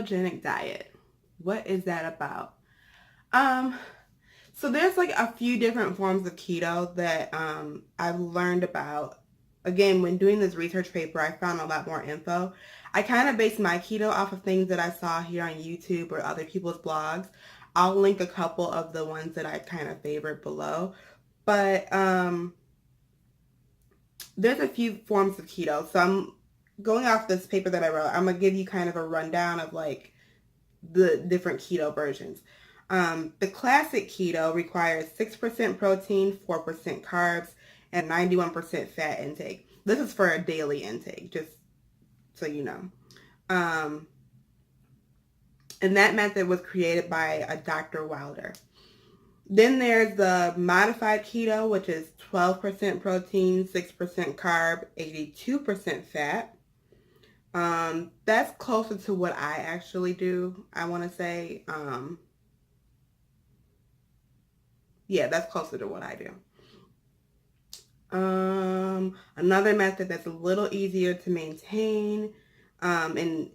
ketogenic diet. What is that about? Um, so there's like a few different forms of keto that I've learned about. Again, when doing this research paper, I found a lot more info. I kind of based my keto off of things that I saw here on YouTube or other people's blogs. I'll link a couple of the ones that I kind of favored below. But there's a few forms of keto. So I'm going off this paper that I wrote. I'm going to give you kind of a rundown of like the different keto versions. The classic keto requires 6% protein, 4% carbs, and 91% fat intake. This is for a daily intake, just so you know. And that method was created by a Dr. Wilder. Then there's the modified keto, which is 12% protein, 6% carb, 82% fat. That's closer to what I actually do, I want to say. Yeah, that's closer to what I do. Another method that's a little easier to maintain, and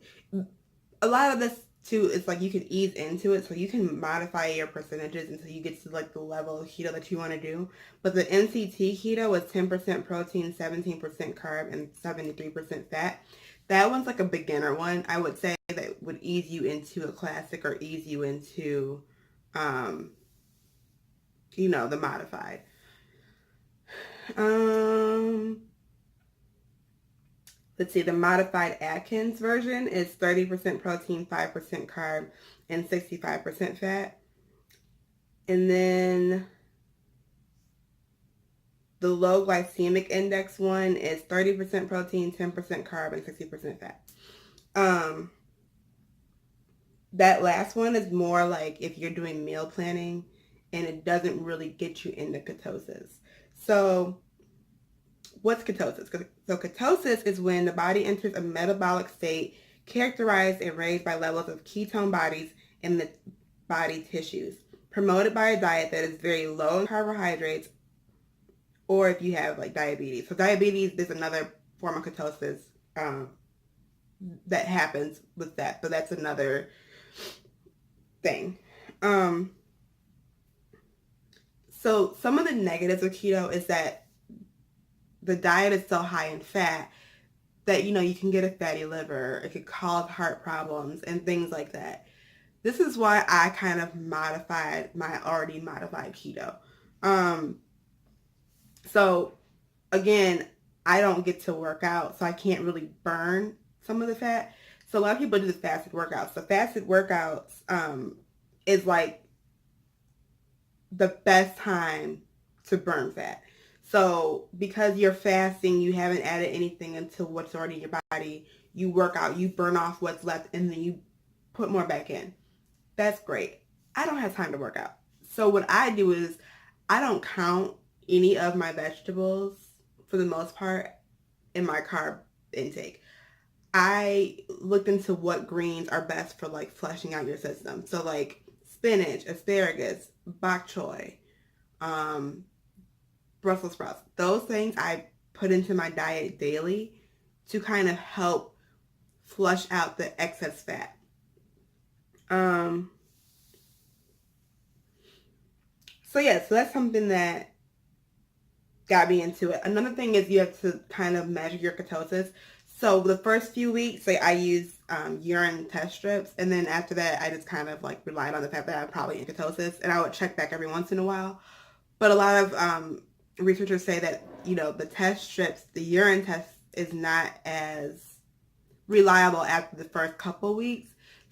a lot of this too is like you can ease into it, so you can modify your percentages until you get to like the level of keto that you want to do. But the NCT keto is 10% protein, 17% carb, and 73% fat. That one's like a beginner one. I would say that would ease you into a classic or ease you into, the modified. Let's see, the modified Atkins version is 30% protein, 5% carb, and 65% fat. And then the low glycemic index one is 30% protein, 10% carb, and 60% fat. That last one is more like if you're doing meal planning and it doesn't really get you into ketosis. So what's ketosis? So ketosis is when the body enters a metabolic state characterized and raised by levels of ketone bodies in the body tissues, promoted by a diet that is very low in carbohydrates, or if you have like diabetes. So diabetes is another form of ketosis that happens with that. So that's another thing. So some of the negatives of keto is that the diet is so high in fat that, you can get a fatty liver. It could cause heart problems and things like that. This is why I kind of modified my already modified keto. So again, I don't get to work out, so I can't really burn some of the fat. So a lot of people do the fasted workouts. So fasted workouts is like the best time to burn fat. So because you're fasting, you haven't added anything into what's already in your body. You work out, you burn off what's left, and then you put more back in. That's great. I don't have time to work out. So what I do is I don't count any of my vegetables for the most part in my carb intake. I looked into what greens are best for like flushing out your system. So like spinach, asparagus, bok choy, Brussels sprouts. Those things I put into my diet daily to kind of help flush out the excess fat. So that's something that got me into it. Another thing is you have to kind of measure your ketosis. So the first few weeks, like I use urine test strips, and then after that, I just kind of like relied on the fact that I'm probably in ketosis, and I would check back every once in a while. But a lot of researchers say that the test strips, the urine test is not as reliable after the first couple weeks.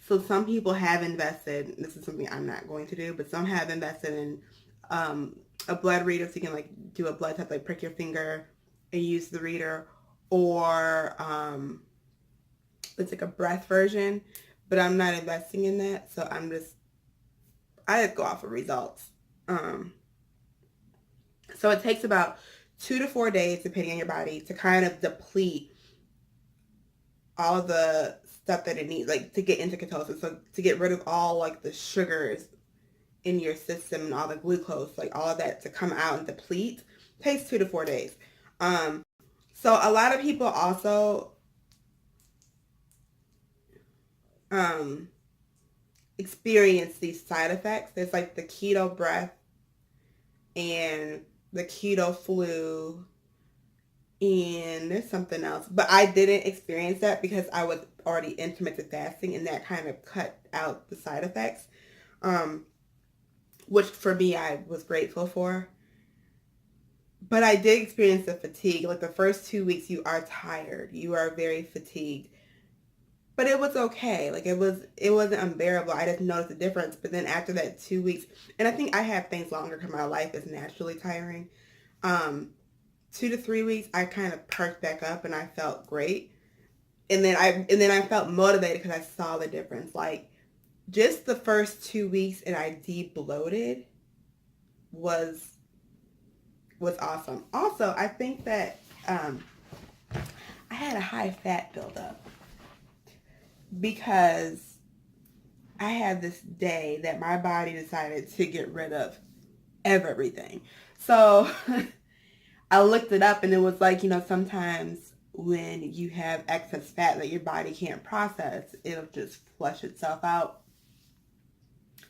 So some people have invested. This is something I'm not going to do, but some have invested in a blood reader, so you can like do a blood test, like prick your finger and use the reader, or it's like a breath version, but I'm not investing in that, so I just go off of results. So it takes about 2 to 4 days, depending on your body, to kind of deplete all the stuff that it needs, like to get into ketosis. So to get rid of all like the sugars in your system and all the glucose, like all of that to come out and deplete, takes 2 to 4 days. So a lot of people also um experience these side effects. There's like the keto breath and the keto flu, and there's something else. But I didn't experience that because I was already intermittent fasting, and that kind of cut out the side effects, um, which for me I was grateful for. But I did experience the fatigue. Like the first 2 weeks, you are tired. You are very fatigued. But it was okay. Like it wasn't unbearable. I didn't notice the difference. But then after that 2 weeks, and I think I have things longer because my life is naturally tiring. 2 to 3 weeks, I kind of perked back up and I felt great. And then I felt motivated because I saw the difference. Like just the first 2 weeks and I de-bloated was awesome. Also, I think that I had a high fat buildup because I had this day that my body decided to get rid of everything. So I looked it up and it was like, sometimes when you have excess fat that your body can't process, it'll just flush itself out.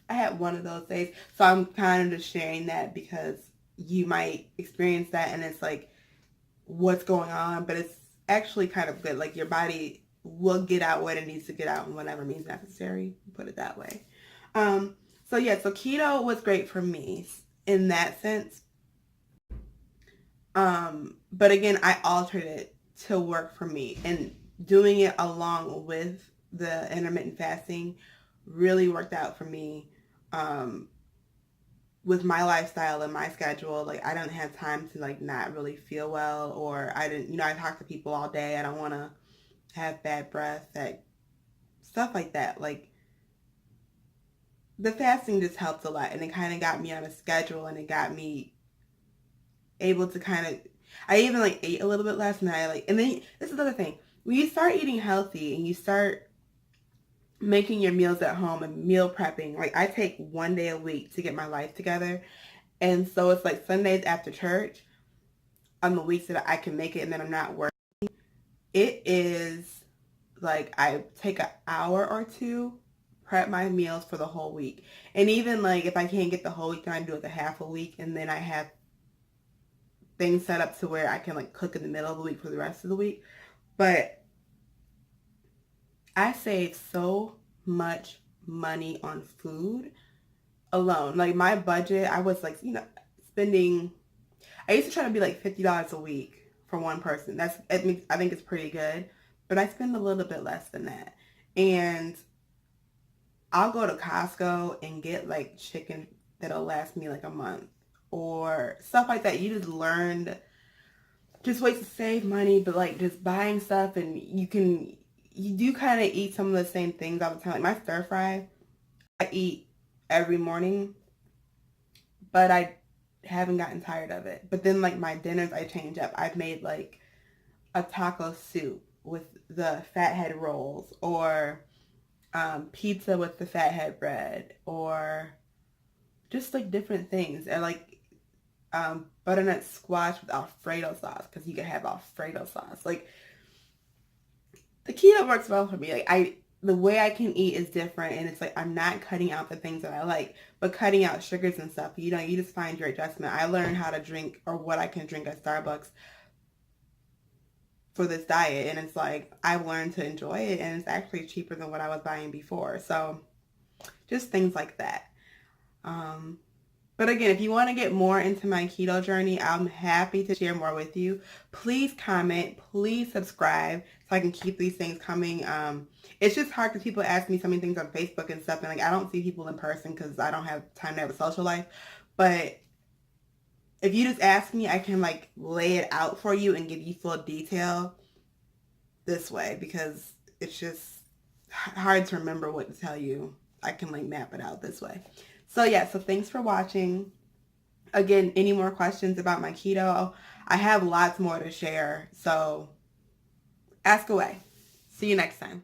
I had one of those days. So I'm kind of just sharing that because you might experience that and it's like, what's going on? But it's actually kind of good. Like your body will get out what it needs to get out in whatever means necessary. Put it that way. So keto was great for me in that sense. But again, I altered it to work for me, and doing it along with the intermittent fasting really worked out for me. With my lifestyle and my schedule, like I don't have time to like not really feel well, or I didn't, I talk to people all day. I don't want to have bad breath, that stuff like that. Like the fasting just helped a lot, and it kind of got me on a schedule, and it got me able to kind of, I even like ate a little bit less, and and then this is another thing. When you start eating healthy and you start making your meals at home and meal prepping, like I take one day a week to get my life together. And so it's like Sundays after church on the weeks that I can make it and then I'm not working. It is like I take an hour or two, prep my meals for the whole week. And even like if I can't get the whole week, then I do it the half a week, and then I have things set up to where I can like cook in the middle of the week for the rest of the week. But I save so much money on food alone. Like my budget, I was like, spending, I used to try to be like $50 a week for one person. I think it's pretty good, but I spend a little bit less than that. And I'll go to Costco and get like chicken that'll last me like a month or stuff like that. You just learned just ways to save money, but like just buying stuff, and you do kind of eat some of the same things all the time. Like my stir fry, I eat every morning, but I haven't gotten tired of it. But then like my dinners, I change up. I've made like a taco soup with the fathead rolls, or pizza with the fathead bread, or just like different things. And like butternut squash with Alfredo sauce, because you can have Alfredo sauce. Like the keto works well for me. Like the way I can eat is different, and it's like I'm not cutting out the things that I like, but cutting out sugars and stuff. You just find your adjustment. I learned how to drink, or what I can drink at Starbucks for this diet, and it's like I've learned to enjoy it, and it's actually cheaper than what I was buying before. So just things like that. But again, if you want to get more into my keto journey, I'm happy to share more with you. Please comment, please subscribe so I can keep these things coming. It's just hard because people ask me so many things on Facebook and stuff, and like I don't see people in person because I don't have time to have a social life. But if you just ask me, I can like lay it out for you and give you full detail this way, because it's just hard to remember what to tell you. I can like map it out this way. So so thanks for watching. Again, any more questions about my keto? I have lots more to share, so ask away. See you next time.